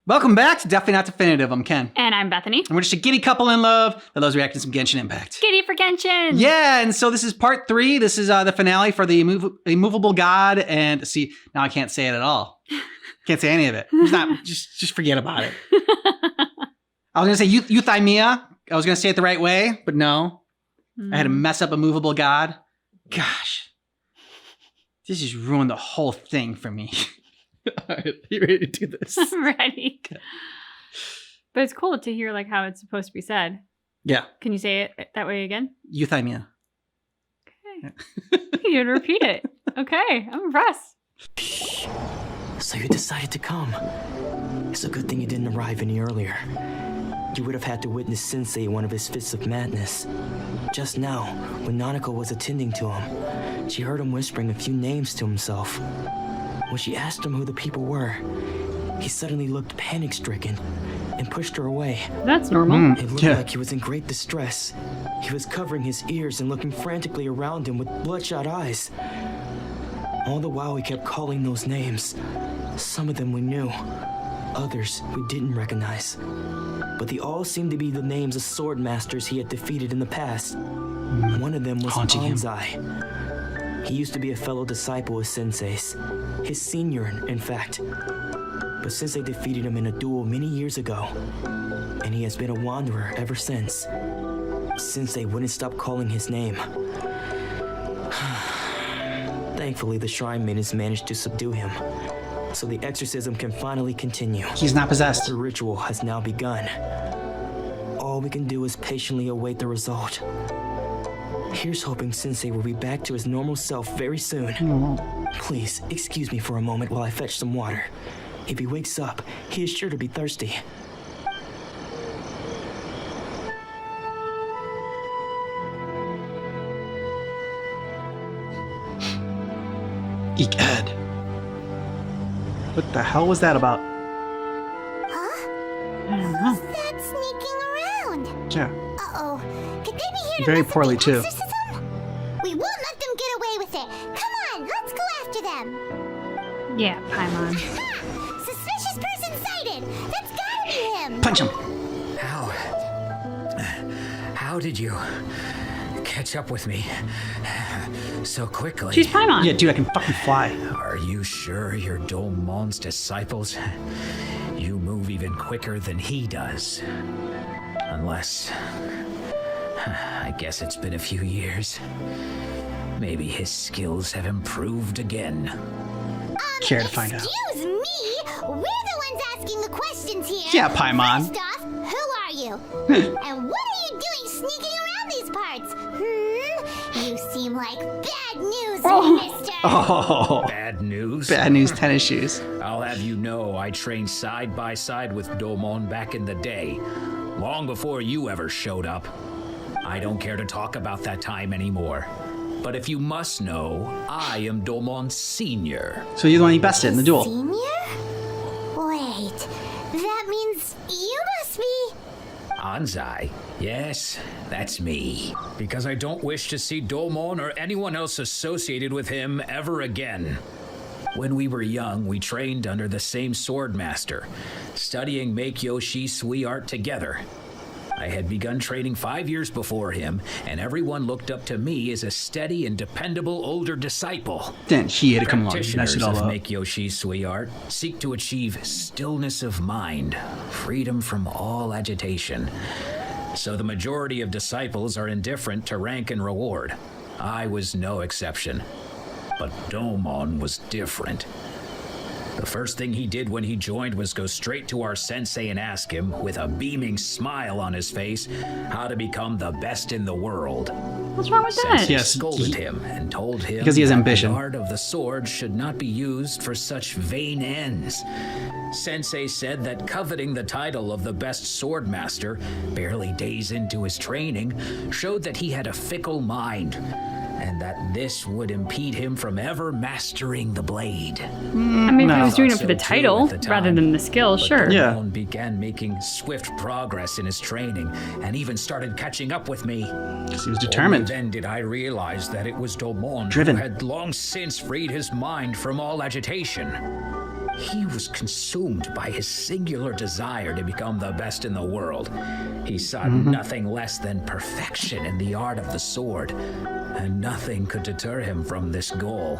Welcome back to Definitely Not Definitive. I'm Ken. And I'm Bethany. And we're just a giddy couple in love that loves reacting to some Genshin Impact. Giddy for Genshin! Yeah, and so this is part 3. This is the finale for the Immovable God. And see, now I can't say it at all. Can't say any of it. Just forget about it. I was going to say Euthymia. I was going to say it the right way, but no. I had to mess up Immovable God. Gosh. This just ruined the whole thing for me. All right, you ready to do this? I'm ready. Okay. But it's cool to hear like how it's supposed to be said. Yeah. Can you say it that way again? Euthymia. Okay. You didn't repeat it. Okay, I'm impressed. So you decided to come. It's a good thing you didn't arrive any earlier. You would have had to witness Sensei in one of his fits of madness. Just now, when Nanako was attending to him, she heard him whispering a few names to himself. When she asked him who the people were, he suddenly looked panic-stricken and pushed her away. That's normal. It looked like he was in great distress. He was covering his ears and looking frantically around him with bloodshot eyes. All the while he kept calling those names. Some of them we knew, others we didn't recognize. But they all seemed to be the names of sword masters he had defeated in the past. One of them was Anzai. He used to be a fellow disciple of Sensei's, his senior, in fact. But Sensei defeated him in a duel many years ago, and he has been a wanderer ever since. Sensei wouldn't stop calling his name. Thankfully, the shrine maidens managed to subdue him, so the exorcism can finally continue. He's not possessed. The ritual has now begun. All we can do is patiently await the result. Here's hoping Sensei will be back to his normal self very soon. Please, excuse me for a moment while I fetch some water. If he wakes up, he is sure to be thirsty. Eek Ed. What the hell was that about? Huh? I don't know. Who's that sneaking around? Yeah. Uh-oh. Could they be here to Very mess up poorly, the too. exorcism? We won't let them get away with it. Come on, let's go after them. Yeah, Paimon. Ha! Suspicious person sighted. That's gotta be him. Punch him. How did you catch up with me so quickly? She's Paimon. Yeah, dude, I can fucking fly. Are you sure you're Domon's disciples? You move even quicker than he does. Unless... I guess it's been a few years. Maybe his skills have improved again. Care to find out. Excuse me? We're the ones asking the questions here. Yeah, Paimon. First off, who are you? And what are you doing sneaking around these parts? You seem like bad news, mister. Oh. Bad news? Bad news tennis shoes. I'll have you know I trained side by side with Domon back in the day, long before you ever showed up. I don't care to talk about that time anymore. But if you must know, I am Domon's senior. So you're the one he bested in the duel. Senior? Wait, that means you must be... Anzai? Yes, that's me. Because I don't wish to see Domon or anyone else associated with him ever again. When we were young, we trained under the same sword master, studying Make-Yoshi Sui art together. I had begun training 5 years before him, and everyone looked up to me as a steady and dependable older disciple. Then he had to come along and mess Practitioners it all of up. Make-Yoshi Sui art seek to achieve stillness of mind, freedom from all agitation. So the majority of disciples are indifferent to rank and reward. I was no exception. But Domon was different. The first thing he did when he joined was go straight to our sensei and ask him, with a beaming smile on his face, how to become the best in the world. What's wrong with that? Sensei Yes, scolded him and told him because he has that ambition. the art of the sword should not be used for such vain ends. Sensei said that coveting the title of the best sword master, barely days into his training, showed that he had a fickle mind, and that this would impede him from ever mastering the blade. I mean, if he was doing it for the title rather than the skill, sure. Yeah. Domon began making swift progress in his training and even started catching up with me. Because he was determined. Only then did I realize that it was Domon Driven. who had long since freed his mind from all agitation. He was consumed by his singular desire to become the best in the world. He sought nothing less than perfection in the art of the sword, and nothing could deter him from this goal,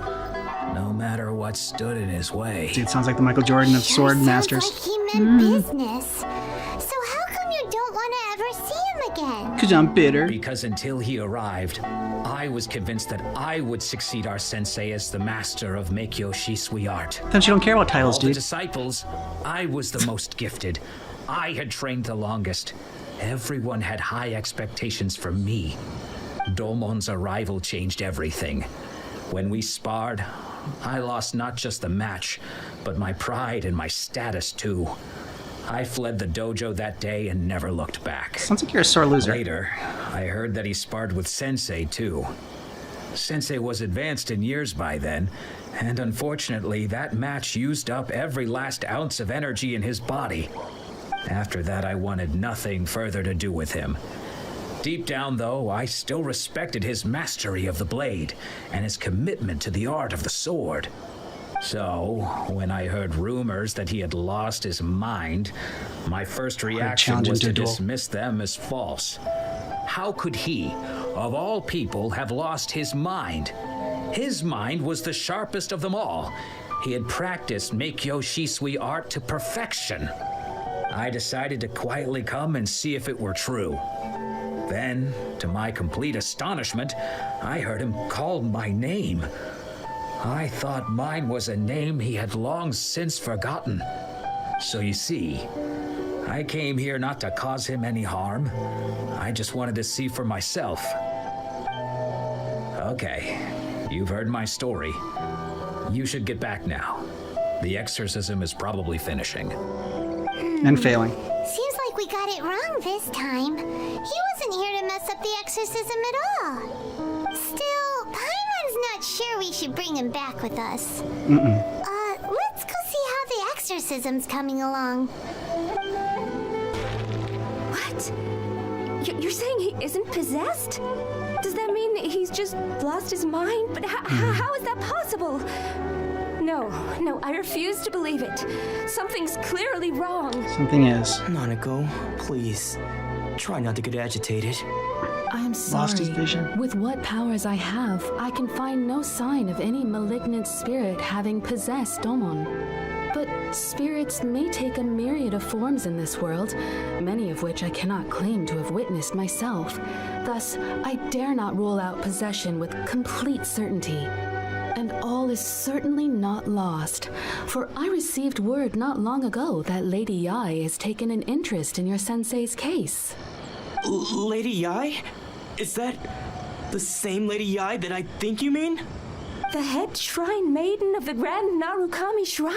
no matter what stood in his way. Dude, sounds like the Michael Jordan of sword masters. Sounds like he meant business. So how come you don't want to ever see him again? Because I'm bitter. Because until he arrived, I was convinced that I would succeed our sensei as the master of Meikyo Shisui art. Then you don't care about titles, All the dude. disciples, I was the most gifted. I had trained the longest. Everyone had high expectations from me. Domon's arrival changed everything. When we sparred, I lost not just the match, but my pride and my status too. I fled the dojo that day and never looked back. Sounds like you're a sore loser. Later, I heard that he sparred with Sensei too. Sensei was advanced in years by then, and unfortunately, that match used up every last ounce of energy in his body. After that, I wanted nothing further to do with him. Deep down, though, I still respected his mastery of the blade and his commitment to the art of the sword. So, when I heard rumors that he had lost his mind, my first reaction was to dismiss them as false. How could he, of all people, have lost his mind? His mind was the sharpest of them all. He had practiced Meikyo Shisui art to perfection. I decided to quietly come and see if it were true. Then, to my complete astonishment, I heard him call my name. I thought mine was a name he had long since forgotten. So you see, I came here not to cause him any harm. I just wanted to see for myself. Okay, you've heard my story. You should get back now. The exorcism is probably finishing. And failing. Seems like we got it wrong this time. He wasn't here to mess up the exorcism at all. Still, Paimon's not sure we should bring him back with us. Let's go see how the exorcism's coming along. What? You're saying he isn't possessed? Does that mean he's just lost his mind? But how is that possible? No, I refuse to believe it. Something's clearly wrong. Something is. Nanako, please. Try not to get agitated. I'm sorry. Lost his vision. With what powers I have, I can find no sign of any malignant spirit having possessed Domon. But spirits may take a myriad of forms in this world, many of which I cannot claim to have witnessed myself. Thus, I dare not rule out possession with complete certainty. And all is certainly not lost, for I received word not long ago that Lady Yai has taken an interest in your sensei's case. Lady Yai? Is that the same Lady Yai that I think you mean? The head shrine maiden of the Grand Narukami Shrine?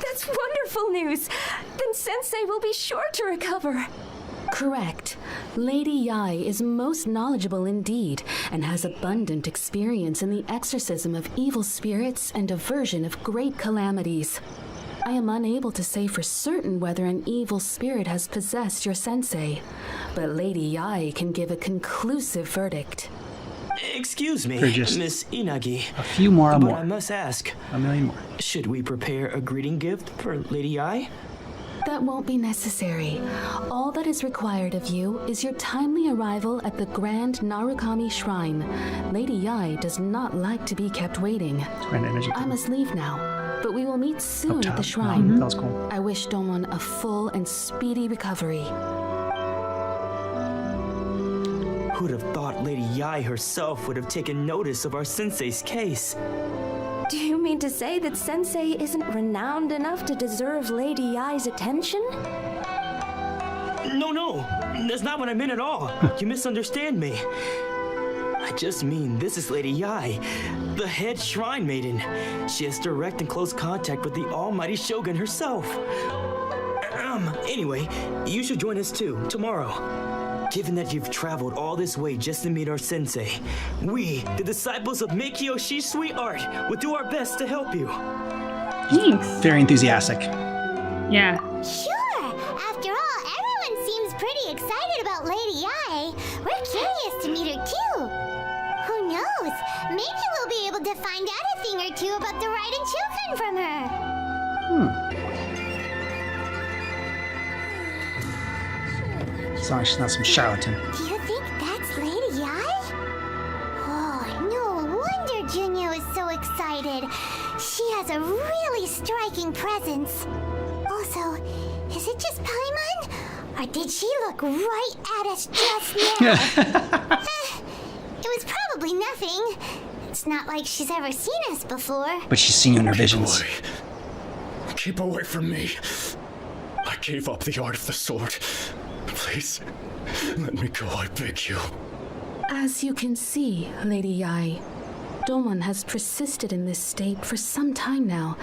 That's wonderful news! Then Sensei will be sure to recover. Correct. Lady Yai is most knowledgeable indeed, and has abundant experience in the exorcism of evil spirits and aversion of great calamities. I am unable to say for certain whether an evil spirit has possessed your sensei, but Lady Yai can give a conclusive verdict. Excuse me, Just Miss Inagi. a few more or But more. I must ask, A million more. should we prepare a greeting gift for Lady Yai? That won't be necessary. All that is required of you is your timely arrival at the Grand Narukami Shrine. Lady Yai does not like to be kept waiting. Grand energy. I must leave now, but we will meet soon Up at the top. shrine. That was cool. I wish Domon a full and speedy recovery. Who'd have thought Lady Yai herself would have taken notice of our sensei's case? Do you mean to say that Sensei isn't renowned enough to deserve Lady Yai's attention? No, that's not what I meant at all. You misunderstand me. I just mean this is Lady Yai, the head shrine maiden. She has direct and close contact with the almighty Shogun herself. Anyway, you should join us too, tomorrow. Given that you've traveled all this way just to meet our sensei, we, the disciples of Meikyo Shisui art, will do our best to help you. Thanks. Very enthusiastic. Yeah. Sure. After all, everyone seems pretty excited about Lady Yai. We're curious to meet her too. Who knows? Maybe we'll be able to find out a thing or two about the Raiden children from her. As long as she's not some charlatan. Do you think that's Lady Ai? Oh, no wonder Junior is so excited. She has a really striking presence. Also, is it just Paimon? Or did she look right at us just now? It was probably nothing. It's not like she's ever seen us before. But she's seen you in her visions. Keep away from me. I gave up the art of the sword. Please, let me go, I beg you. As you can see, Lady Yai, Domon has persisted in this state for some time now.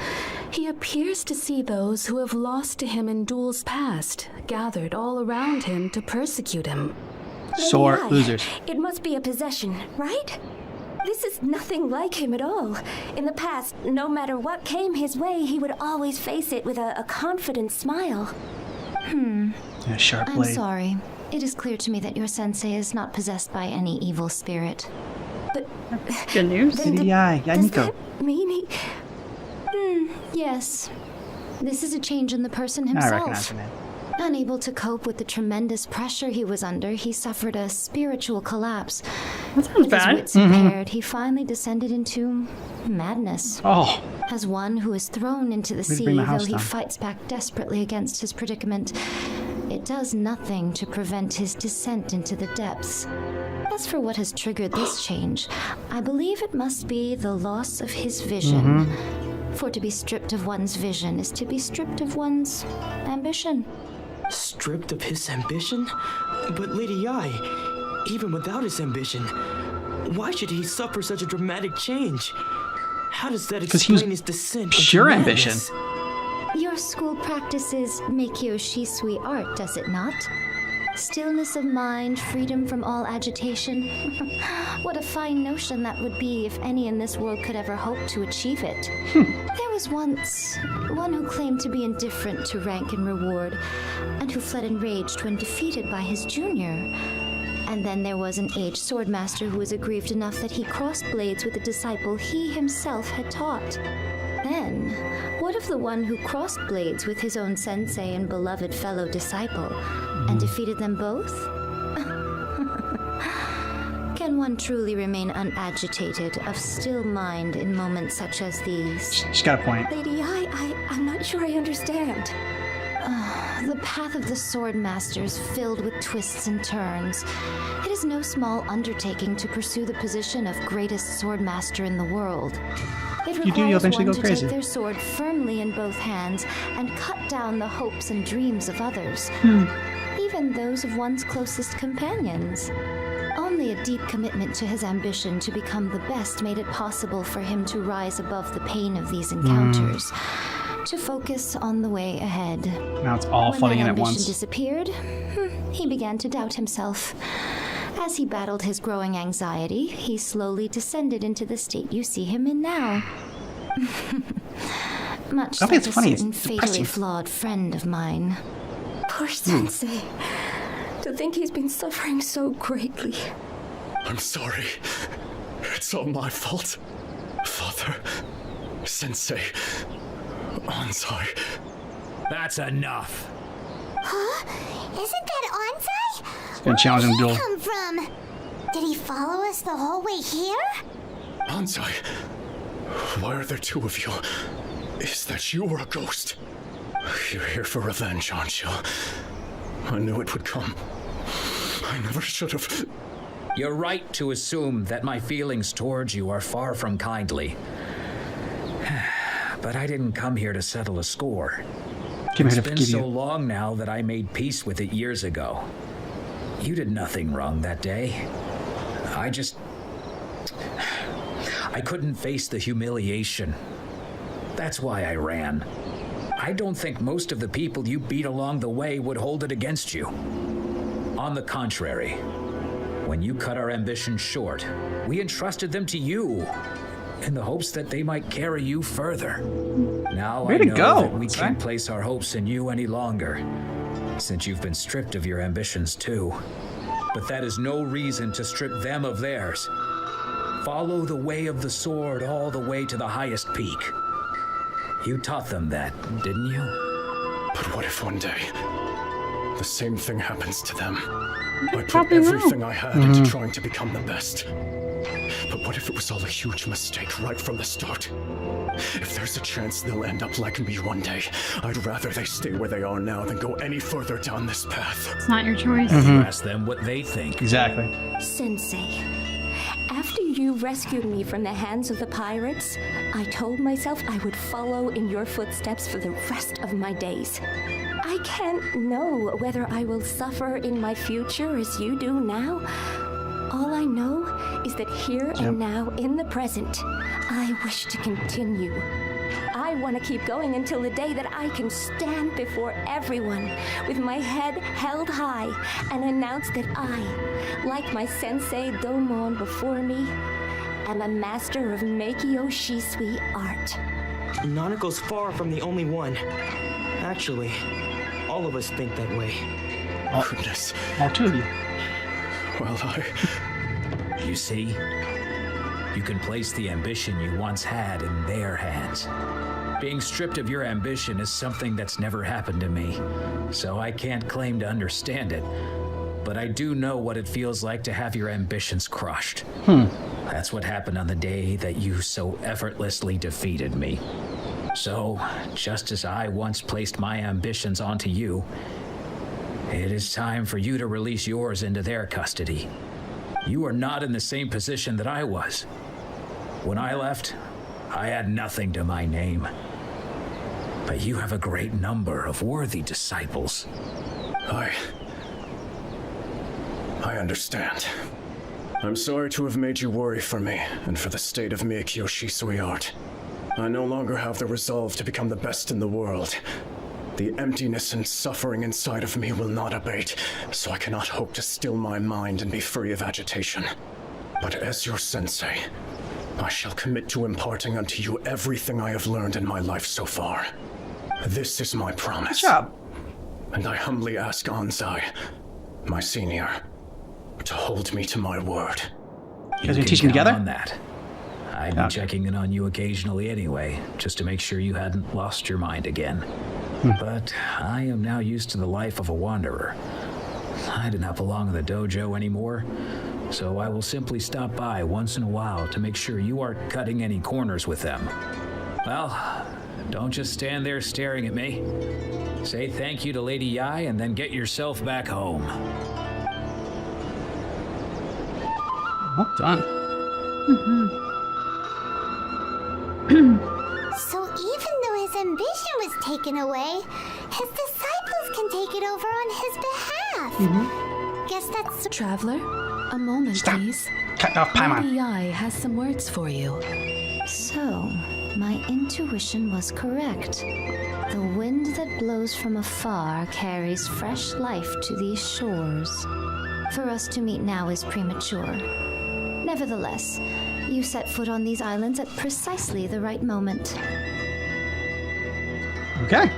He appears to see those who have lost to him in duels past, gathered all around him to persecute him. Sore Lady Ai, losers. It must be a possession, right? This is nothing like him at all. In the past, no matter what came his way, he would always face it with a confident smile. A sharp I'm blade. sorry. It is clear to me that your sensei is not possessed by any evil spirit. But Good news. Lady Ai, does Yaniko. that mean he... Yes. This is a change in the person I recognize himself. her name. Unable to cope with the tremendous pressure he was under, he suffered a spiritual collapse. That sounds With his bad. wits impaired, he finally descended into madness. Oh, As one who is thrown into the Please sea, bring the though house he down. fights back desperately against his predicament, it does nothing to prevent his descent into the depths. As for what has triggered this change, I believe it must be the loss of his vision. For to be stripped of one's vision is to be stripped of one's ambition. Stripped of his ambition? But Lady Yai, even without his ambition, why should he suffer such a dramatic change? How does that 'Cause he was explain his descent into pure ambition. madness? Your school practices Meikyo Shisui art, does it not? Stillness of mind, freedom from all agitation. What a fine notion that would be if any in this world could ever hope to achieve it. There was once one who claimed to be indifferent to rank and reward, and who fled enraged when defeated by his junior. And then there was an aged swordmaster who was aggrieved enough that he crossed blades with a disciple he himself had taught. Then, what of the one who crossed blades with his own sensei and beloved fellow disciple, and defeated them both? Can one truly remain unagitated, of still mind in moments such as these? she's got a point. Lady Ai, I'm not sure I understand. The path of the sword master is filled with twists and turns. It is no small undertaking to pursue the position of greatest sword master in the world. It you do, you'll requires eventually one go to crazy. take their sword firmly in both hands and cut down the hopes and dreams of others, even those of one's closest companions. Only a deep commitment to his ambition to become the best made it possible for him to rise above the pain of these encounters, to focus on the way ahead. Now it's all When flooding that in at ambition once. disappeared, he began to doubt himself. As he battled his growing anxiety, he slowly descended into the state you see him in now. Much I like think a it's funny, it's certain fatally depressing. flawed friend of mine. Poor Sensei. To think he's been suffering so greatly. I'm sorry. It's all my fault. Father, Sensei, Ansai. That's enough. Huh? Isn't that Ansai? Gonna challenge him to Where duel. did he come from? Did he follow us the whole way here? Ansai, why are there two of you? Is that you or a ghost? You're here for revenge, aren't you? I knew it would come. I never should have. You're right to assume that my feelings towards you are far from kindly. But I didn't come here to settle a score. Came It's here to been forgive so you. long now that I made peace with it years ago. You did nothing wrong that day. I couldn't face the humiliation. That's why I ran. I don't think most of the people you beat along the way would hold it against you. On the contrary, when you cut our ambitions short, we entrusted them to you in the hopes that they might carry you further. Now Way I to know go, that we Sai. can't place our hopes in you any longer, since you've been stripped of your ambitions too. But that is no reason to strip them of theirs. Follow the way of the sword all the way to the highest peak. You taught them that, didn't you? But what if one day the same thing happens to them? I put probably will. everything I had into trying to become the best. But what if it was all a huge mistake right from the start? If there's a chance they'll end up like me one day, I'd rather they stay where they are now than go any further down this path. It's not your choice. You ask them what they think. Exactly. Sensei, after you rescued me from the hands of the pirates, I told myself I would follow in your footsteps for the rest of my days. I can't know whether I will suffer in my future as you do now. All I know is that here and now, in the present, I wish to continue. I want to keep going until the day that I can stand before everyone with my head held high and announce that I, like my sensei Domon before me, am a master of Meikyo Shisui art. Nanako's far from the only one. Actually, all of us think that way. Oh, goodness. All two of you. Well, You see? You can place the ambition you once had in their hands. Being stripped of your ambition is something that's never happened to me, so I can't claim to understand it. But I do know what it feels like to have your ambitions crushed. That's what happened on the day that you so effortlessly defeated me. So, just as I once placed my ambitions onto you, it is time for you to release yours into their custody. You are not in the same position that I was. When I left, I had nothing to my name. But you have a great number of worthy disciples. I understand. I'm sorry to have made you worry for me and for the state of Meikyo Shisui art. I no longer have the resolve to become the best in the world. The emptiness and suffering inside of me will not abate, so I cannot hope to still my mind and be free of agitation. But as your sensei, I shall commit to imparting unto you everything I have learned in my life so far. This is my promise. Good job. And I humbly ask Anzai, my senior, to hold me to my word. You guys been teaching can count together? on that. I'd be checking in on you occasionally anyway, just to make sure you hadn't lost your mind again. But I am now used to the life of a wanderer. I do not belong in the dojo anymore, so I will simply stop by once in a while to make sure you aren't cutting any corners with them. Well, don't just stand there staring at me. Say thank you to Lady Yai and then get yourself back home. Well done. So even though his ambition was taken away, his disciples can take it over on his behalf. Guess that's... Traveler, a moment, Stop. please. Cut off Lady Paimon. Yai has some words for you. So, my intuition was correct. The wind that blows from afar carries fresh life to these shores. For us to meet now is premature. Nevertheless, you set foot on these islands at precisely the right moment. Okay.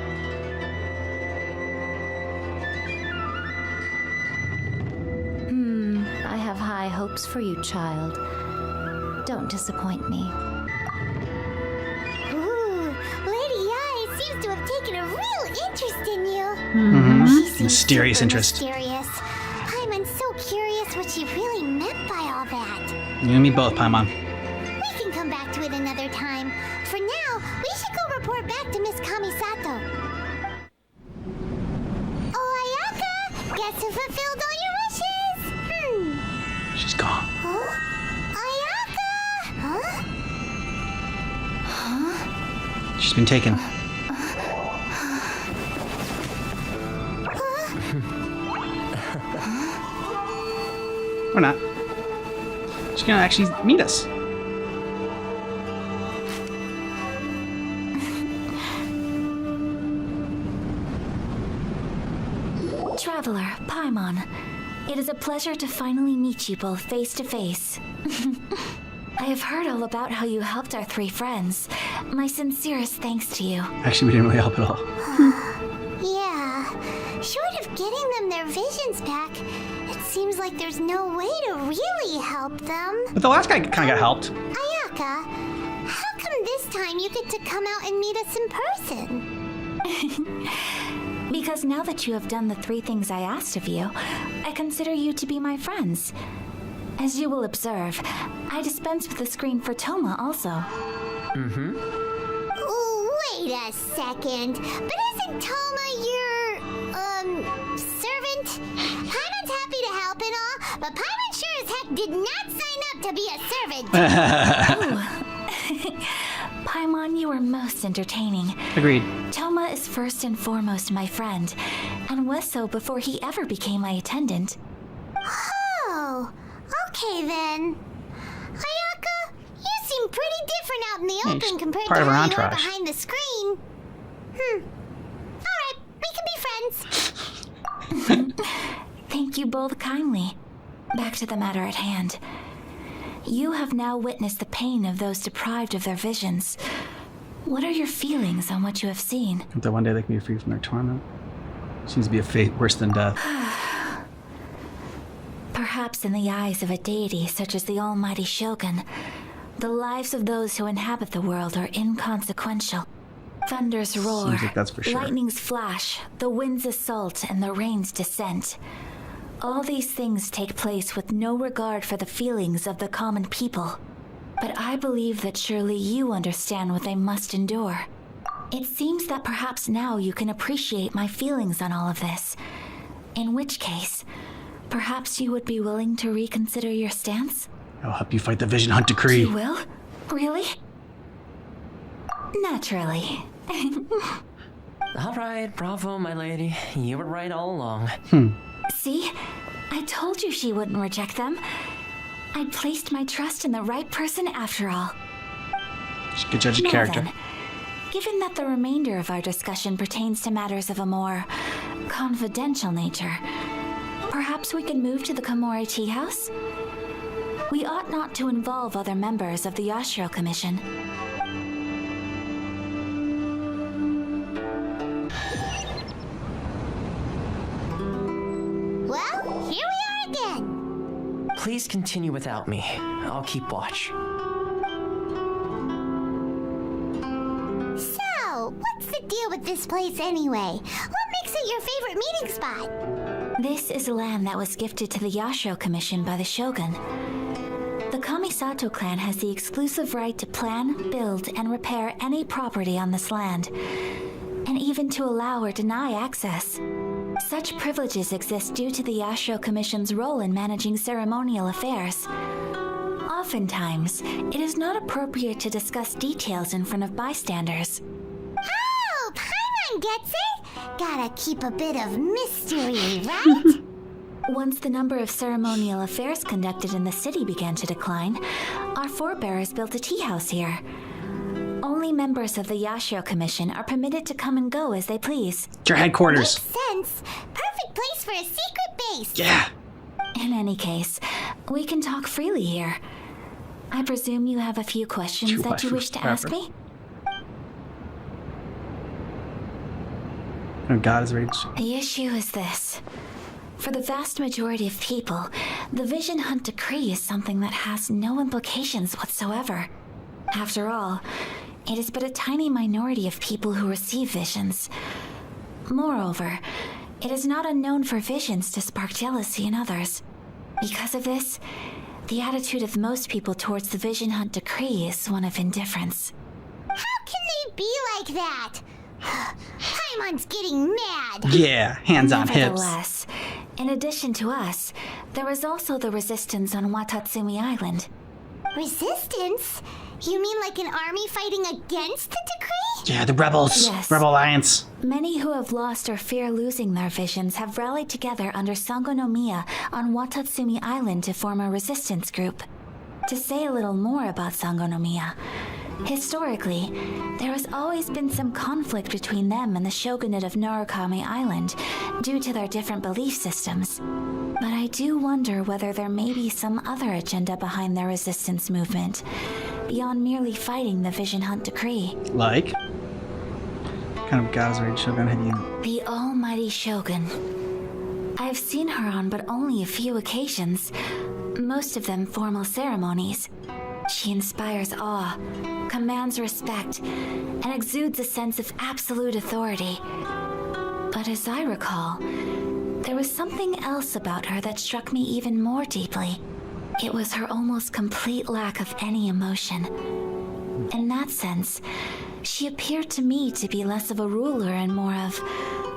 I have high hopes for you, child. Don't disappoint me. Ooh, Lady Yai seems to have taken a real interest in you. She seems Mysterious super interest. Mysterious. I'm so curious what she really meant by all that. You and me both, Paimon. We can come back to it another time. For now, we should go report back to Miss Kamisato. Oh, Ayaka! Guess who fulfilled all your wishes? She's gone. Huh? Ayaka! Huh? She's been taken. Or not. She's gonna actually meet us. Traveler, Paimon, it is a pleasure to finally meet you both face to face. I have heard all about how you helped our three friends. My sincerest thanks to you. Actually, we didn't really help at all. Yeah. Short of getting them their visions back, it seems like there's no way to really help them. But the last guy kind of got helped. Ayaka, how come this time you get to come out and meet us in person? Because now that you have done the 3 things I asked of you, I consider you to be my friends. As you will observe, I dispense with the screen for Toma also. Mm-hmm. Wait a second. But isn't Toma your, servant? Paimon's happy to help and all, but Paimon sure as heck did not sign up to be a servant. Paimon, you are most entertaining. Agreed. Toma is first and foremost my friend, and was so before he ever became my attendant. Oh, okay then. Ayaka, you seem pretty different out in the Yeah, open she's compared part to of her how you are entourage. behind the screen. Alright, we can be friends. Thank you both kindly. Back to the matter at hand. You have now witnessed the pain of those deprived of their visions. What are your feelings on what you have seen? That one day they can be free from their torment. Seems to be a fate worse than death. Perhaps in the eyes of a deity such as the almighty Shogun, the lives of those who inhabit the world are inconsequential. Thunders roar, Seems like that's for sure. lightnings flash, the winds assault, and the rains descent. All these things take place with no regard for the feelings of the common people. But I believe that surely you understand what they must endure. It seems that perhaps now you can appreciate my feelings on all of this. In which case, perhaps you would be willing to reconsider your stance? I'll help you fight the Vision Hunt Decree. You will? Really? Naturally. All right, bravo, my lady. You were right all along. See? I told you she wouldn't reject them. I'd placed my trust in the right person after all. She could judge a Now character. then, given that the remainder of our discussion pertains to matters of a more confidential nature, perhaps we can move to the Komori Tea House? We ought not to involve other members of the Yashiro Commission. Well, here we are again. Please continue without me. I'll keep watch. So, what's the deal with this place anyway? What makes it your favorite meeting spot? This is land that was gifted to the Yashiro Commission by the Shogun. The Kamisato clan has the exclusive right to plan, build, and repair any property on this land, and even to allow or deny access. Such privileges exist due to the Yashiro Commission's role in managing ceremonial affairs. Oftentimes, it is not appropriate to discuss details in front of bystanders. Oh, Paimon gets it. Gotta keep a bit of mystery, right? Once the number of ceremonial affairs conducted in the city began to decline, our forebears built a tea house here. Only members of the Yashiro Commission are permitted to come and go as they please. It's your headquarters. Makes sense. Perfect place for a secret base. Yeah. In any case, we can talk freely here. I presume you have a few questions Few that you wish questions, to ask whatever. me? Oh, God is rage. The issue is this. For the vast majority of people, the Vision Hunt Decree is something that has no implications whatsoever. After all, it is but a tiny minority of people who receive visions. Moreover, it is not unknown for visions to spark jealousy in others. Because of this, the attitude of most people towards the Vision Hunt Decree is one of indifference. How can they be like that? Paimon's getting mad. Yeah, hands on hips. Nevertheless, in addition to us, there is also the resistance on Watatsumi Island. Resistance? You mean like an army fighting against the decree? Yeah, the rebels. Yes. Rebel Alliance. Many who have lost or fear losing their visions have rallied together under Sangonomiya on Watatsumi Island to form a resistance group. To say a little more about Sangonomiya, historically, there has always been some conflict between them and the shogunate of Narukami Island due to their different belief systems. But I do wonder whether there may be some other agenda behind their resistance movement, beyond merely fighting the Vision Hunt Decree. Like? What kind of God is rage Shogun have you? The almighty Shogun. I've seen her on but only a few occasions, most of them formal ceremonies. She inspires awe, commands respect, and exudes a sense of absolute authority. But as I recall, there was something else about her that struck me even more deeply. It was her almost complete lack of any emotion. In that sense, she appeared to me to be less of a ruler and more of...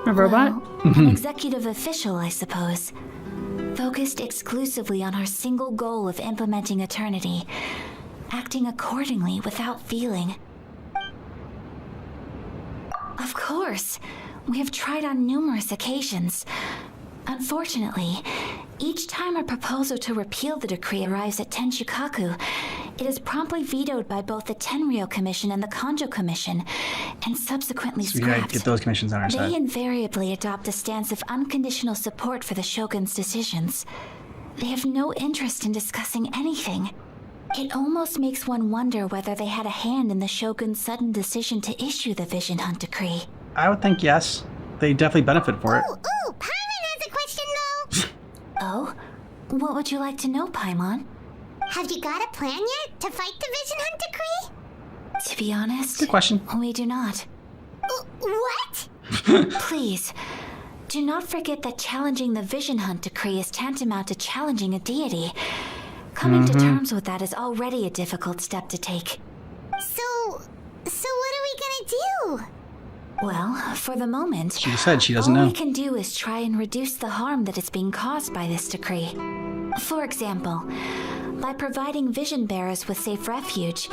A robot? Well, an executive official, I suppose. Focused exclusively on her single goal of implementing eternity, acting accordingly without feeling. Of course, we have tried on numerous occasions. Unfortunately, each time a proposal to repeal the decree arrives at Tenshukaku, it is promptly vetoed by both the Tenryou Commission and the Kanjo Commission, and subsequently So we gotta scrapped. get those commissions on our They side. invariably adopt a stance of unconditional support for the Shogun's decisions. They have no interest in discussing anything. It almost makes one wonder whether they had a hand in the Shogun's sudden decision to issue the Vision Hunt Decree. I would think yes. They definitely benefit for it. Ooh, Paimon has a question though. Oh? What would you like to know, Paimon? Have you got a plan yet to fight the Vision Hunt Decree? To be honest, Good question. we do not. What? Please, do not forget that challenging the Vision Hunt Decree is tantamount to challenging a deity. Coming to terms with that is already a difficult step to take. So what are we gonna do? Well, for the moment, She just said she doesn't all know. we can do is try and reduce the harm that is being caused by this decree. For example, by providing vision bearers with safe refuge,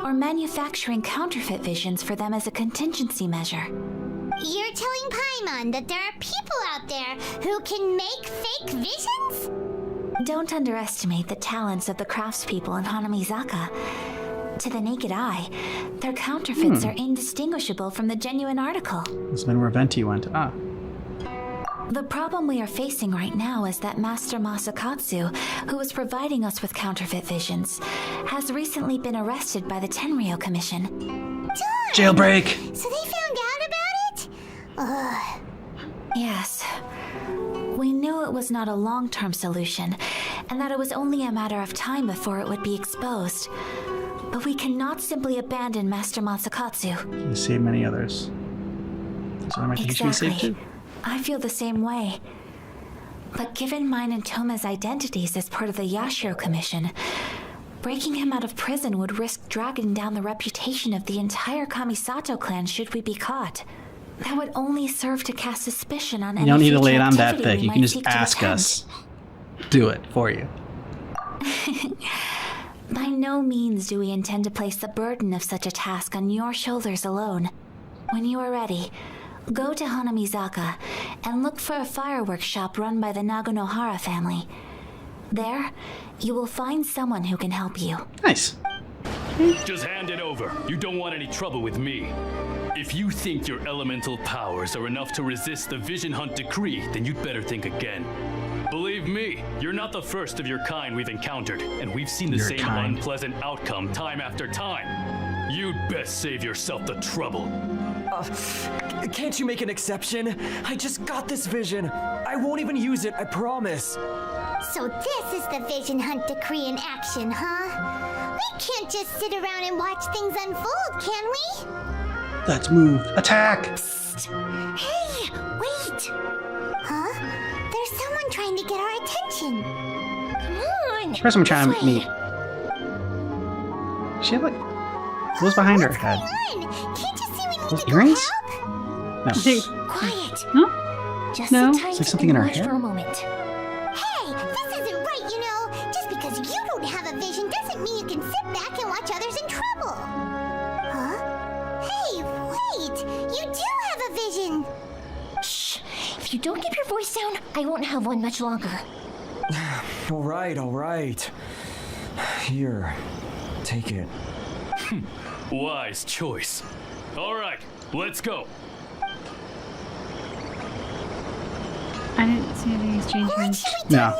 or manufacturing counterfeit visions for them as a contingency measure. You're telling Paimon that there are people out there who can make fake visions? Don't underestimate the talents of the craftspeople in Hanamizaka. To the naked eye, their counterfeits are indistinguishable from the genuine article. This been where Venti went. Ah. The problem we are facing right now is that Master Masakatsu, who is providing us with counterfeit visions, has recently been arrested by the Tenryou Commission. Jailbreak! So they found out about it? Ugh. Yes. We knew it was not a long-term solution, and that it was only a matter of time before it would be exposed. But we cannot simply abandon Master Masakatsu. You saved many others. So I might think he should be saved too. I feel the same way. But given mine and Toma's identities as part of the Yashiro Commission, breaking him out of prison would risk dragging down the reputation of the entire Kamisato clan should we be caught. That would only serve to cast suspicion on any You don't need to lay it future on that activity thick. we You can might just seek to ask attempt. us. Do it for you. By no means do we intend to place the burden of such a task on your shoulders alone. When you are ready, go to Hanamizaka and look for a fireworks shop run by the Naganohara family. There, you will find someone who can help you. Nice. Just hand it over. You don't want any trouble with me. If you think your elemental powers are enough to resist the Vision Hunt Decree, then you'd better think again. Believe me, you're not the first of your kind we've encountered, and we've seen the same unpleasant outcome time after time. You'd best save yourself the trouble. Can't you make an exception? I just got this vision. I won't even use it, I promise. So this is the Vision Hunt Decree in action, huh? We can't just sit around and watch things unfold, can we? Let's move. Attack! Hey, wait! Huh? There's someone trying to get our attention. Come on! This person trying to meet. She had like. What was behind her head? Come on! Can't you see we need Those to go earrings? help? No. Quiet! No? Just No? sit tight It's like something in her and watch hair. for a moment. Hey, this isn't right, you know. Just because you don't have a vision doesn't mean you can sit back and watch others in trouble. Huh? Hey, wait! You do have a vision! Shh! If you don't keep your voice down, I won't have one much longer. All right. Here, take it. Wise choice. All right, let's go. I didn't see anything exchange What hands. should we do No. now?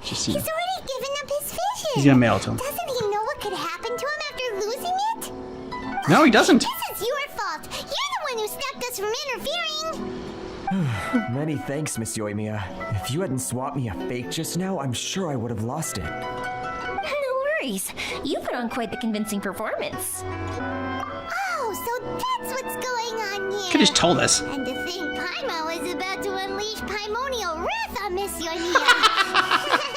Just He's see. already given up his vision. He's gonna mail it to him. Doesn't he know what could happen to him after losing it? No, he doesn't. This is your fault. You're the one who stopped us from interfering. Many thanks, Miss Euthymia. If you hadn't swapped me a fake just now, I'm sure I would have lost it. No worries. You put on quite the convincing performance. Oh, so that's what's going on here. Could have just told us. And to think Paimon was about to unleash Paimonial wrath on Miss Euthymia.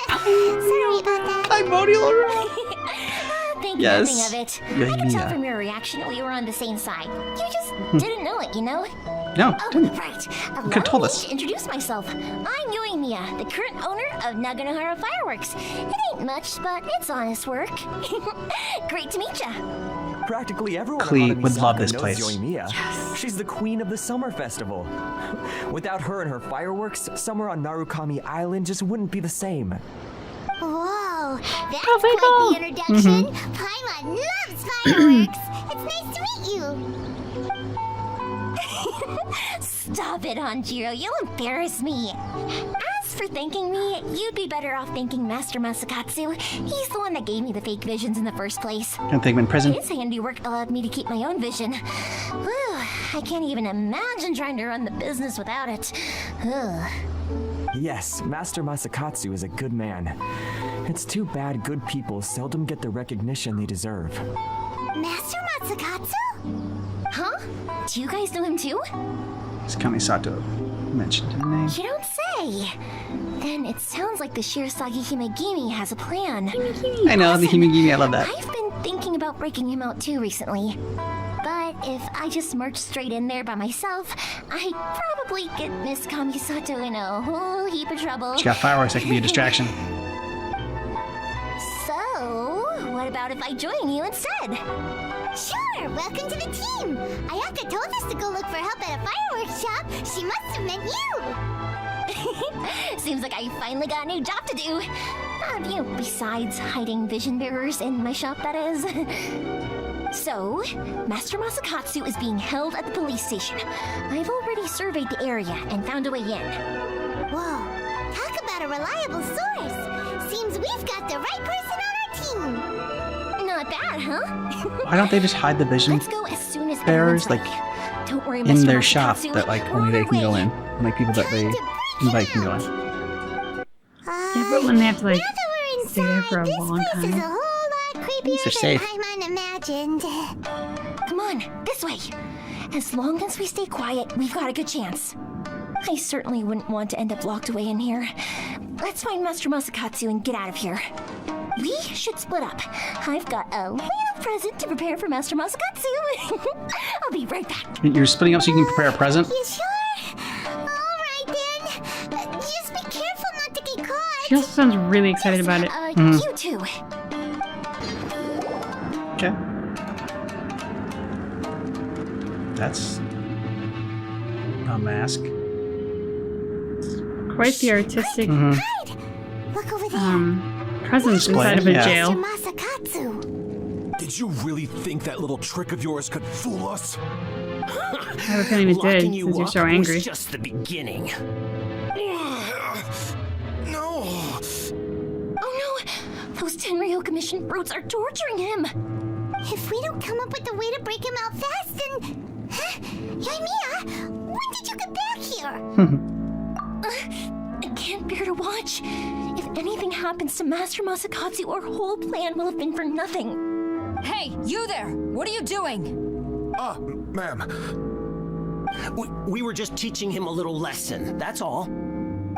Sorry about that. Primordial wrath. Think Yes. nothing of it. I could tell Euthymia. from your reaction that we were on the same side. You just didn't know it, you know? No, Oh, didn't. right. could've told Allow us. me to introduce myself. I'm Euthymia, the current owner of Naganohara Fireworks. It ain't much, but it's honest work. Great to meet ya. Practically everyone Klee in would love Hanami-saka this knows place. Yoimiya. She's the queen of the summer festival. Without her and her fireworks, summer on Narukami Island just wouldn't be the same. Whoa, that's Probably quite cool. the introduction. Paimon loves fireworks. It's nice to meet you. Stop it, Hanjiro. You'll embarrass me. As for thanking me, you'd be better off thanking Master Masakatsu. He's the one that gave me the fake visions in the first place. Don't think I'm in prison. His handiwork allowed me to keep my own vision. Whew, I can't even imagine trying to run the business without it. Ugh. Yes, Master Masakatsu is a good man. It's too bad good people seldom get the recognition they deserve. Master Matsukatsu? Huh? Do you guys know him too? It's Kamisato mentioned in the name. You don't say. Then it sounds like the Shirasagi Himegimi has a plan. I know, the Himigimi, I love that. I've been thinking about breaking him out too recently. But if I just march straight in there by myself, I'd probably get Miss Kamisato in a whole heap of trouble. She got fireworks, that could be a distraction. So, what about if I join you instead? Sure, welcome to the team. Ayaka told us to go look for help at a fireworks shop. She must have meant you. Seems like I finally got a new job to do. Besides hiding vision bearers in my shop, that is. So, Master Masakatsu is being held at the police station. I've already surveyed the area and found a way in. Whoa, talk about a reliable source. Seems we've got the right person on our team. Not bad, huh? Why don't they just hide the vision Let's go as soon as bearers, everyone's like, ready. Don't worry, in Mr. their shop Masakatsu, that, like, we're only on they our can go way. in? And, like, people that they invite can go in. Yeah, but when they have to like Now that we're stay there for a this long place is a time. whole lot creepier They're than safe. Paimon imagined. Come on, this way. As long as we stay quiet, we've got a good chance. I certainly wouldn't want to end up locked away in here. Let's find Master Masakatsu and get out of here. We should split up. I've got a little present to prepare for Master Masakatsu. I'll be right back. You're splitting up so you can prepare a present? You sure? Alright then. Just be careful not to get caught. She also sounds really excited about it. You too. Okay. That's a mask. Quite the artistic Look over there. presence inside of a Yeah. jail. Master Masakatsu. Did you really think that little trick of yours could fool us? I have a feeling it did, Locking you since you're up so angry. was just the beginning. No. Oh no! Those Tenryo Commission brutes are torturing him! If we don't come up with a way to break him out fast, then... Huh? Yoimiya, when did you get back here? I can't bear to watch. If anything happens to Master Masakatsu, our whole plan will have been for nothing. Hey, you there! What are you doing? Ma'am. We were just teaching him a little lesson, that's all.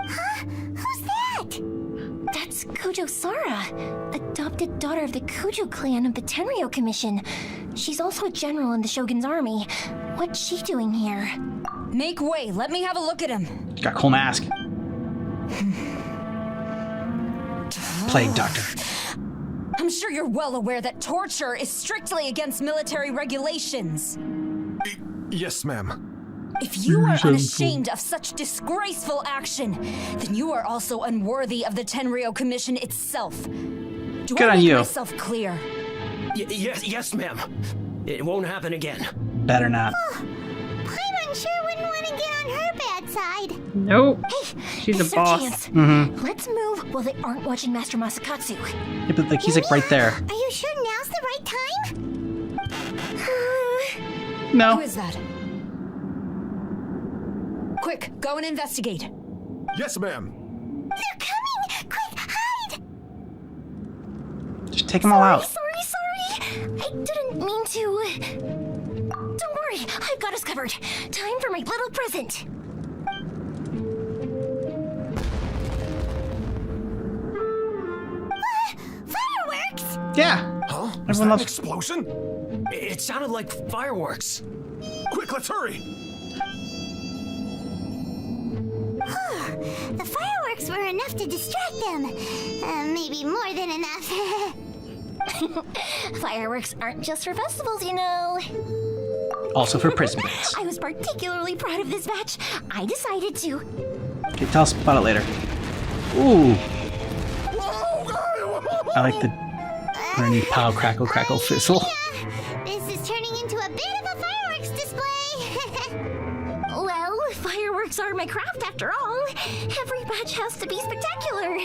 Huh? Who's that? That's Kujo Sara, adopted daughter of the Kujo clan of the Tenryo Commission. She's also a general in the Shogun's army. What's she doing here? Make way, let me have a look at him. Got a cool mask. Plague Doctor. I'm sure you're well aware that torture is strictly against military regulations. Yes, ma'am. If you are unashamed of such disgraceful action, then you are also unworthy of the Tenryo Commission itself. Do Good I on make you. myself clear? Yes, ma'am. It won't happen again. Better not. Paimon sure wouldn't want to get on her bad side. Nope. Hey, She's a this is our boss. chance. Mm-hmm. Let's move while they aren't watching Master Masakatsu. Yeah, but like, he's like right there. Are you sure now's the right time? Who No. is that? Quick, go and investigate. Yes, ma'am. They're coming! Quick, hide! Just Take them all out. Sorry. I didn't mean to. Don't worry, I've got us covered. Time for my little present. Fireworks! Yeah. Huh? Was Everyone that an loves- explosion? It sounded like fireworks. Quick, let's hurry. The fireworks were enough to distract them. Maybe more than enough. Fireworks aren't just for festivals, you know. Also for prison breaks. I was particularly proud of this batch. I decided to. Okay, tell us about it later. Ooh. I like the underneath pow, crackle, crackle, fizzle. This is turning into a bit of a fireworks display. Well, fireworks are my craft after all. Every batch has to be spectacular.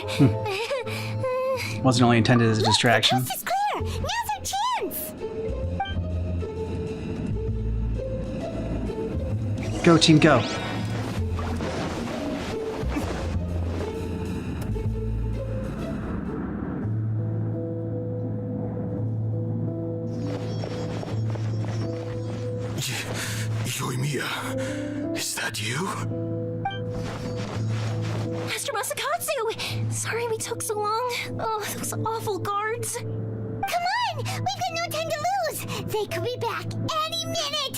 Wasn't only intended as a distraction. This is clear. Now's our chance. Go, team, go. Euthymia, is that you? Master Masakatsu! Sorry we took so long. Oh, those awful guards. Come on! We've got no time to lose! They could be back any minute!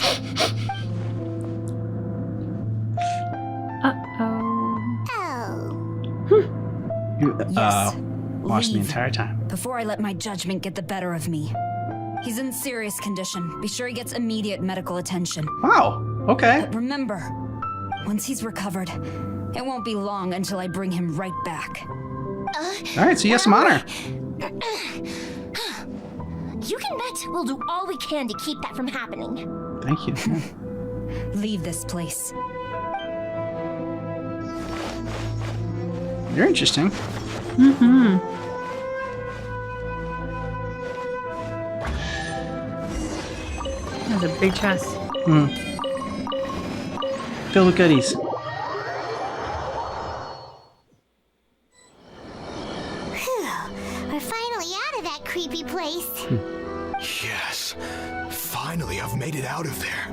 Uh-oh. Watched the entire time. Before I let my judgment get the better of me. He's in serious condition. Be sure he gets immediate medical attention. Wow. Okay. But remember, once he's recovered, it won't be long until I bring him right back. All right, so you have some honor. You can bet we'll do all we can to keep that from happening. Thank you. Leave this place. You're interesting. Mm-hmm. That's a big chest. Filled with goodies. We're finally out of that creepy place. Yes. Finally, I've made it out of there.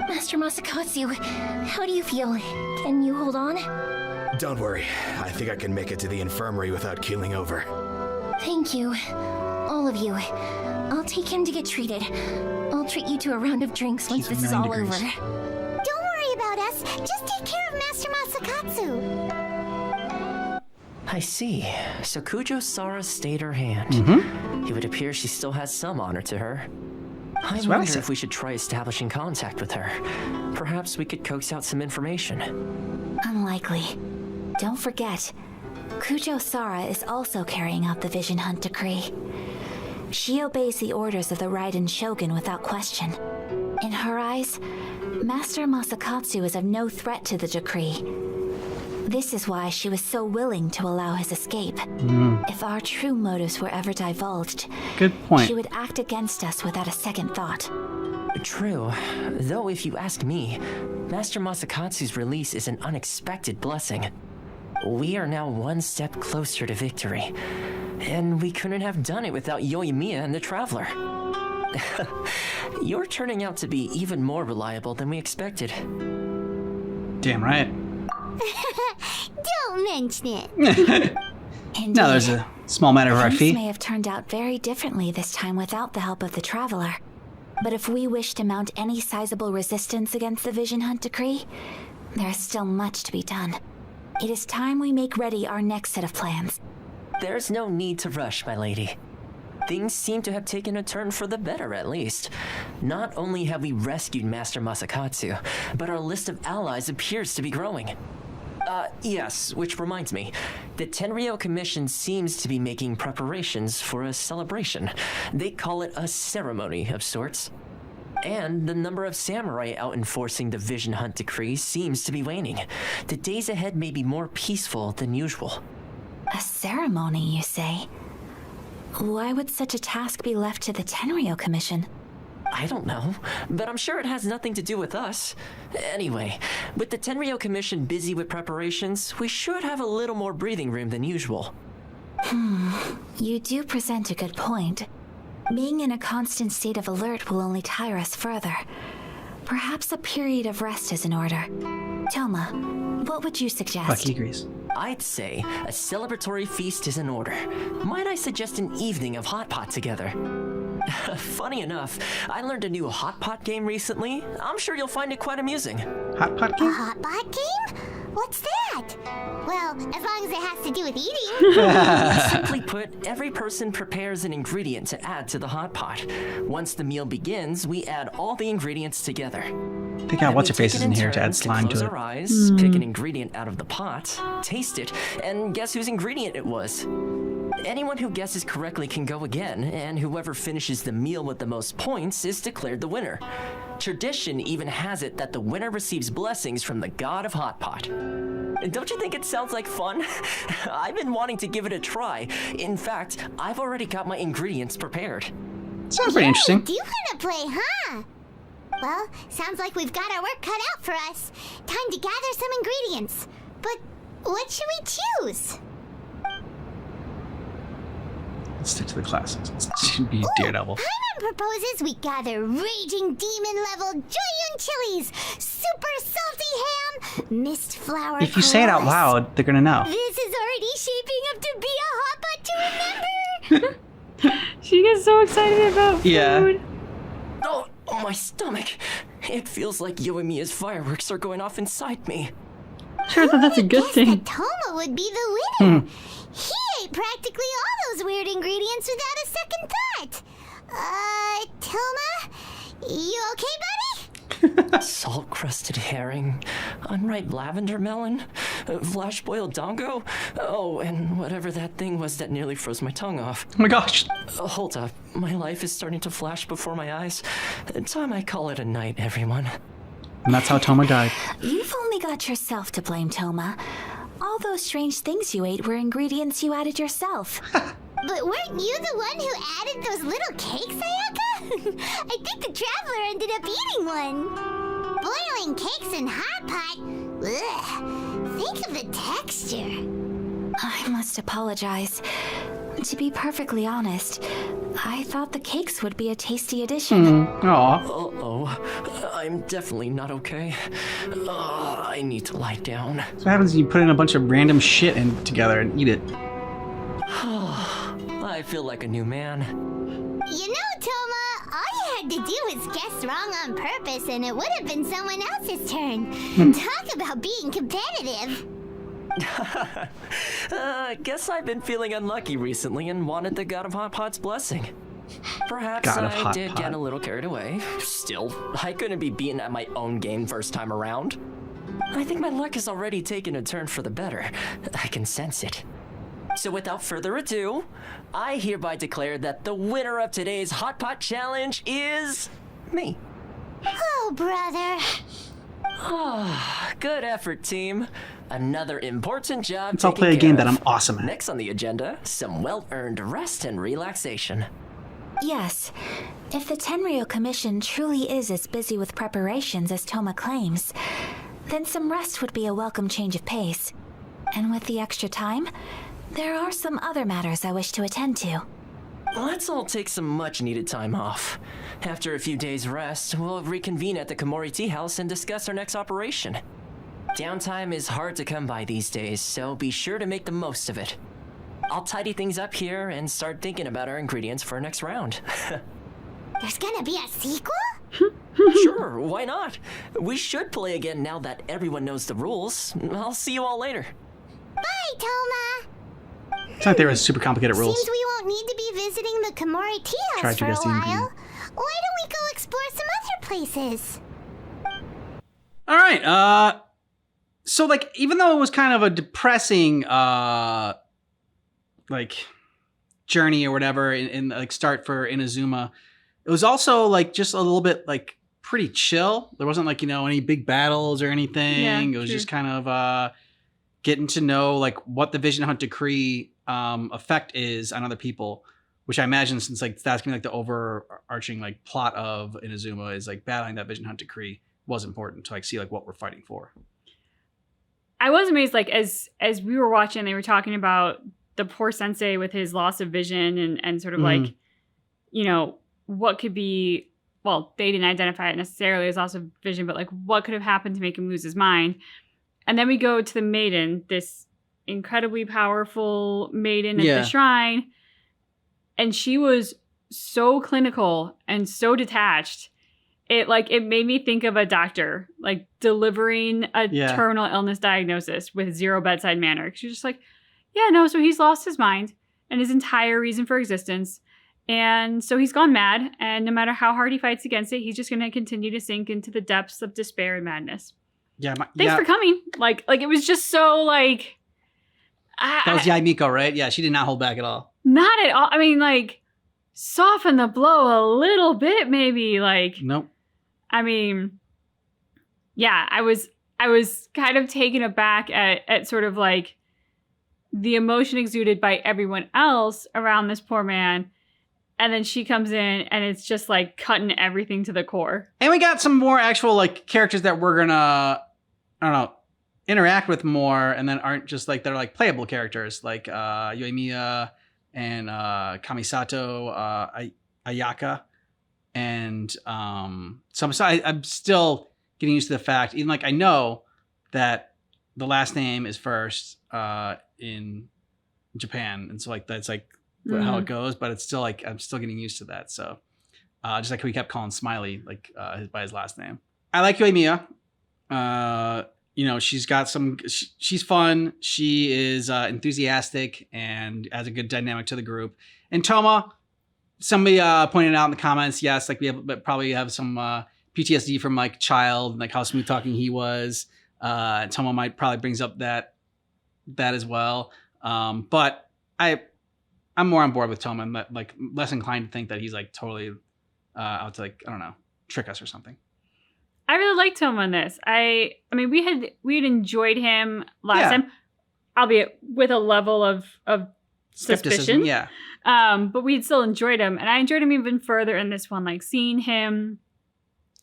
Master Masakatsu, how do you feel? Can you hold on? Don't worry. I think I can make it to the infirmary without keeling over. Thank you. All of you. I'll take him to get treated. I'll treat you to a round of drinks once this is all over. Don't worry about us. Just take care of Master Masakatsu. I see. So Kujo Sara stayed her hand. It would appear she still has some honor to her. I wonder if we should try establishing contact with her. Perhaps we could coax out some information. Unlikely. Don't forget, Kujo Sara is also carrying out the Vision Hunt decree. She obeys the orders of the Raiden Shogun without question. In her eyes, Master Masakatsu is of no threat to the decree. This is why she was so willing to allow his escape. If our true motives were ever divulged, good point. She would act against us without a second thought. True. Though if you ask me, Master Masakatsu's release is an unexpected blessing. We are now one step closer to victory. And we couldn't have done it without Euthymia and the Traveler. You're turning out to be even more reliable than we expected. Damn right. Don't mention it. No, there's a small matter of our Things fee. may have turned out very differently this time without the help of the Traveler. But if we wish to mount any sizable resistance against the Vision Hunt decree, there is still much to be done. It is time we make ready our next set of plans. There's no need to rush, my lady. Things seem to have taken a turn for the better, at least. Not only have we rescued Master Masakatsu, but our list of allies appears to be growing. Yes, which reminds me. The Tenryou Commission seems to be making preparations for a celebration. They call it a ceremony of sorts. And the number of samurai out enforcing the Vision Hunt decree seems to be waning. The days ahead may be more peaceful than usual. A ceremony, you say? Why would such a task be left to the Tenryou Commission? I don't know, but I'm sure it has nothing to do with us. Anyway, with the Tenryou Commission busy with preparations, we should have a little more breathing room than usual. You do present a good point. Being in a constant state of alert will only tire us further. Perhaps a period of rest is in order. Toma, what would you suggest? Fuck, he agrees. I'd say a celebratory feast is in order. Might I suggest an evening of hot pot together? Funny enough, I learned a new hot pot game recently. I'm sure you'll find it quite amusing. Hot pot game? A hot pot game? What's that? Well, as long as it has to do with eating. Simply put, every person prepares an ingredient to add to the hot pot. Once the meal begins, we add all the ingredients together. They got what's-her-face in here to add slime to close it. our eyes, pick an ingredient out of the pot, taste it, and guess whose ingredient it was. Anyone who guesses correctly can go again, and whoever finishes the meal with the most points is declared the winner. Tradition even has it that the winner receives blessings from the god of hot pot. Don't you think it sounds like fun? I've been wanting to give it a try. In fact, I've already got my ingredients prepared. Sounds pretty interesting. Do you want to play, huh? Well, sounds like we've got our work cut out for us. Time to gather some ingredients. But what should we choose? Let's stick to the classics. It should be Daredevil. Paimon proposes we gather raging demon-level Joyun chilies, super salty ham, mist flower. If you say it out crust. loud, they're gonna know. This is already shaping up to be a hot pot to remember. She gets so excited about food. Yeah. Oh, my stomach. It feels like Euthymmia's fireworks are going off inside me. Sure, that's a good thing. Toma would be the winner. He ate practically all those weird ingredients without a second thought. Toma, you okay, buddy? Salt-crusted herring, unripe lavender melon, flash-boiled dongo. Oh, and whatever that thing was that nearly froze my tongue off. Oh my gosh. Hold up. My life is starting to flash before my eyes. Time I call it a night, everyone. And that's how Toma died. You've only got yourself to blame, Toma. All those strange things you ate were ingredients you added yourself. But weren't you the one who added those little cakes, Ayaka? I think the traveler ended up eating one. Boiling cakes in hot pot? Ugh. Think of the texture. I must apologize. To be perfectly honest, I thought the cakes would be a tasty addition. Aw. Uh-oh. I'm definitely not okay. I need to lie down. So what happens when you put in a bunch of random shit in together and eat it? I feel like a new man. You know, Toma, all you had to do was guess wrong on purpose and it would have been someone else's turn. Talk about being competitive. Guess I've been feeling unlucky recently and wanted the God of Hot Pot's blessing. Perhaps God of I Hot did Pot. get a little carried away. Still, I couldn't be beaten at my own game first time around. I think my luck has already taken a turn for the better. I can sense it. So without further ado, I hereby declare that the winner of today's Hot Pot Challenge is me. Oh, brother. Good effort, team. Another important job. Let's all play a game that I'm awesome at. Next on the agenda, some well-earned rest and relaxation. Yes, if the Tenryo Commission truly is as busy with preparations as Toma claims, then some rest would be a welcome change of pace. And with the extra time, there are some other matters I wish to attend to. Let's all take some much-needed time off. After a few days' rest, we'll reconvene at the Komori Tea House and discuss our next operation. Downtime is hard to come by these days, so be sure to make the most of it. I'll tidy things up here and start thinking about our ingredients for our next round. There's gonna be a sequel? Sure, why not? We should play again now that everyone knows the rules. I'll see you all later. Bye, Toma. It's not like there was super complicated rules. Seems we won't need to be visiting the Komori Tea House Tried to for a guess the while. ingredient. Why don't we go explore some other places? All right. So like, even though it was kind of a depressing, like journey or whatever in like start for Inazuma, it was also like just a little bit like pretty chill. There wasn't like, you know, any big battles or anything. Yeah, it was true. just kind of getting to know like what the Vision Hunt Decree effect is on other people, which I imagine, since like that's gonna be like the overarching like plot of Inazuma is like battling that Vision Hunt Decree, was important to like see like what we're fighting for. I was amazed, like as we were watching, they were talking about the poor sensei with his loss of vision and sort of like, you know, what could be, well, they didn't identify it necessarily as loss of vision, but like what could have happened to make him lose his mind. And then we go to the maiden, this incredibly powerful maiden at the shrine. And she was so clinical and so detached. It made me think of a doctor like delivering a terminal illness diagnosis with zero bedside manner. She's just like, yeah, no, so he's lost his mind and his entire reason for existence. And so he's gone mad. And no matter how hard he fights against it, he's just going to continue to sink into the depths of despair and madness. Yeah. Thanks for coming. Like it was just so like. That was Yae Miko, right? Yeah, she did not hold back at all. Not at all. I mean, like, soften the blow a little bit, maybe. Like, nope. I mean, yeah, I was kind of taken aback at sort of like the emotion exuded by everyone else around this poor man. And then she comes in and it's just like cutting everything to the core. And we got some more actual like characters that we're gonna, I don't know, interact with more and then aren't just like, they're like playable characters like Euthymia and Kamisato, Ayaka. And so I'm still getting used to the fact, even like I know that the last name is first in Japan, and so like that's like how it goes. But it's still like I'm still getting used to that. So just like we kept calling Smiley like by his last name. I like Euthymia. You know, she's got she's fun. She is enthusiastic and has a good dynamic to the group. And Toma. Somebody pointed out in the comments, yes, like we probably have some PTSD from like child, like how smooth talking he was. Toma might probably brings up that as well. But I'm more on board with Toma and like less inclined to think that he's like totally out to like, I don't know, trick us or something. I really liked Toma in this. I mean, we had enjoyed him last time, albeit with a level of suspicion. Yeah. But we'd still enjoyed him. And I enjoyed him even further in this one, like seeing him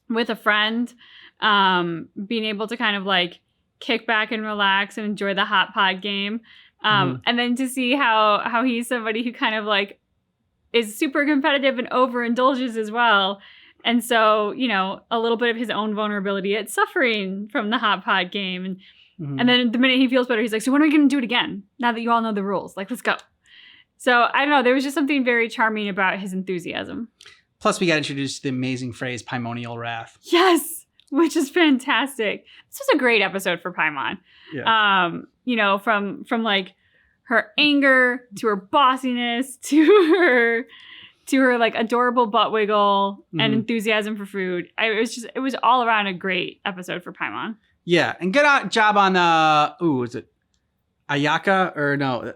with a friend, being able to kind of like kick back and relax and enjoy the hot pot game. And then to see how he's somebody who kind of like is super competitive and overindulges as well. And so, you know, a little bit of his own vulnerability at suffering from the hot pot game. And then the minute he feels better, he's like, so when are we going to do it again? Now that you all know the rules, like, let's go. So I don't know. There was just something very charming about his enthusiasm. Plus, we got introduced to the amazing phrase "Paimonial Wrath." Yes, which is fantastic. This was a great episode for Paimon. Yeah. You know, from like her anger to her bossiness to her like adorable butt wiggle and enthusiasm for food. It was all around a great episode for Paimon. Yeah, and good job on is it Ayaka or no?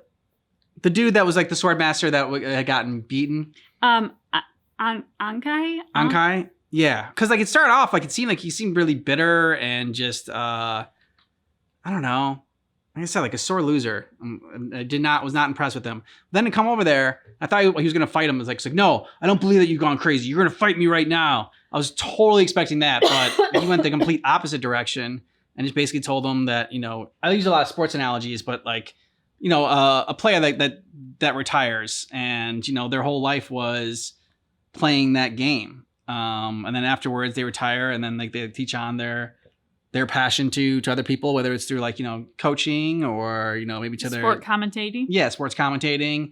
The dude that was like the sword master that had gotten beaten. Ankai? Ankai? Yeah. Because like it started off like it seemed like he seemed really bitter and just I don't know. Like I said, like a sore loser. I was not impressed with him. Then to come over there, I thought he was gonna fight him. It's like, no, I don't believe that you've gone crazy. You're gonna fight me right now. I was totally expecting that, but he went the complete opposite direction and just basically told him that, you know, I use a lot of sports analogies, but like, you know, a player that retires and, you know, their whole life was playing that game. And then afterwards they retire and then like they teach on their passion to other people, whether it's through like, you know, coaching or, you know, maybe to sport commentating. Yeah, sports commentating.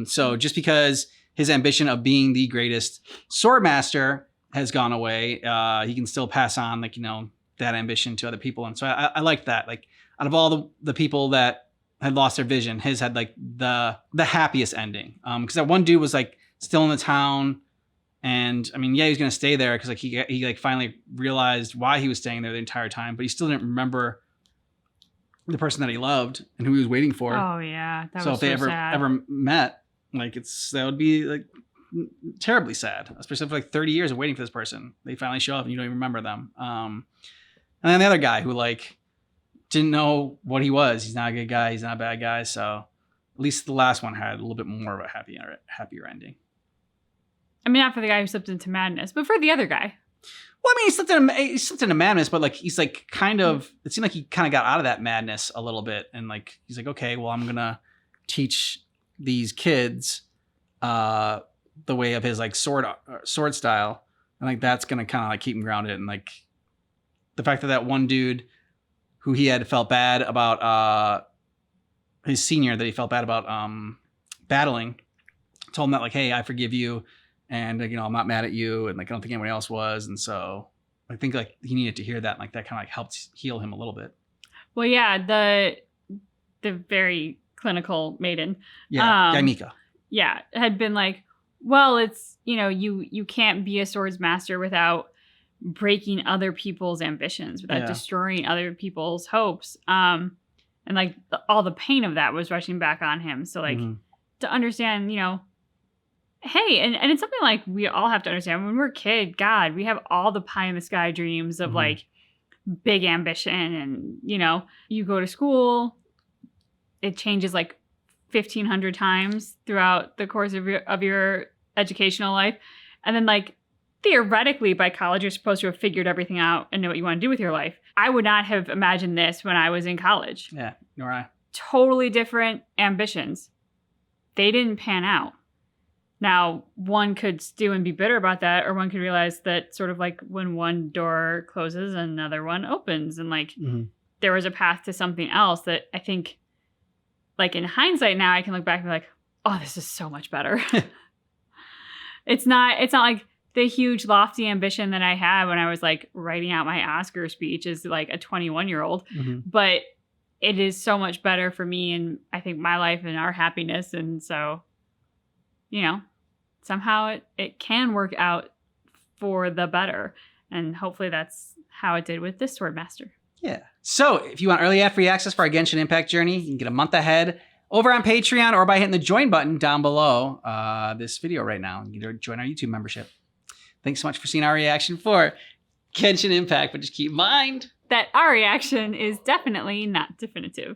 So just because his ambition of being the greatest sword master has gone away, he can still pass on like, you know, that ambition to other people. And so I like that. Like out of all the people that had lost their vision, his had like the happiest ending. Because that one dude was like still in the town, and I mean, yeah, he was gonna stay there because like he like finally realized why he was staying there the entire time, but he still didn't remember the person that he loved and who he was waiting for. Oh yeah, that so was if they sad. ever met, like that would be like terribly sad, especially for like 30 years of waiting for this person. They finally show up and you don't even remember them. And then the other guy who like didn't know what he was. He's not a good guy. He's not a bad guy. So at least the last one had a little bit more of a happier ending. I mean, not for the guy who slipped into madness, but for the other guy. Well, I mean, he slipped into madness, but like he's like kind of. It seemed like he kind of got out of that madness a little bit, and like he's like, okay, well, I'm gonna teach these kids the way of his like sword style, and like that's gonna kind of like keep him grounded. And like the fact that one dude who he had felt bad about his senior that he felt bad about battling, told him that like, hey, I forgive you, and you know, I'm not mad at you, and like I don't think anyone else was. And so I think like he needed to hear that, and like that kind of like helped heal him a little bit. Well, yeah, the very clinical maiden, Mika, had been like, well, it's, you know, you can't be a swords master without breaking other people's ambitions, without destroying other people's hopes. And like all the pain of that was rushing back on him. So like to understand, you know, hey, and it's something like we all have to understand when we're a kid, God, we have all the pie in the sky dreams of like big ambition. And, you know, you go to school, it changes like 1,500 times throughout the course of your educational life. And then like theoretically by college, you're supposed to have figured everything out and know what you want to do with your life. I would not have imagined this when I was in college. Yeah, nor I. Totally different ambitions. They didn't pan out. Now, one could stew and be bitter about that, or one could realize that sort of like when one door closes, another one opens. And like there was a path to something else that I think, like in hindsight now, I can look back and be like, oh, this is so much better. It's not like the huge lofty ambition that I had when I was like writing out my Oscar speech as like a 21-year-old. But it is so much better for me and I think my life and our happiness. And so, you know, somehow it can work out for the better. And hopefully that's how it did with this Swordmaster. Yeah. So if you want early ad-free access for our Genshin Impact journey, you can get a month ahead over on Patreon or by hitting the join button down below this video right now. You can join our YouTube membership. Thanks so much for seeing our reaction for Genshin Impact, but just keep in mind that our reaction is definitely not definitive.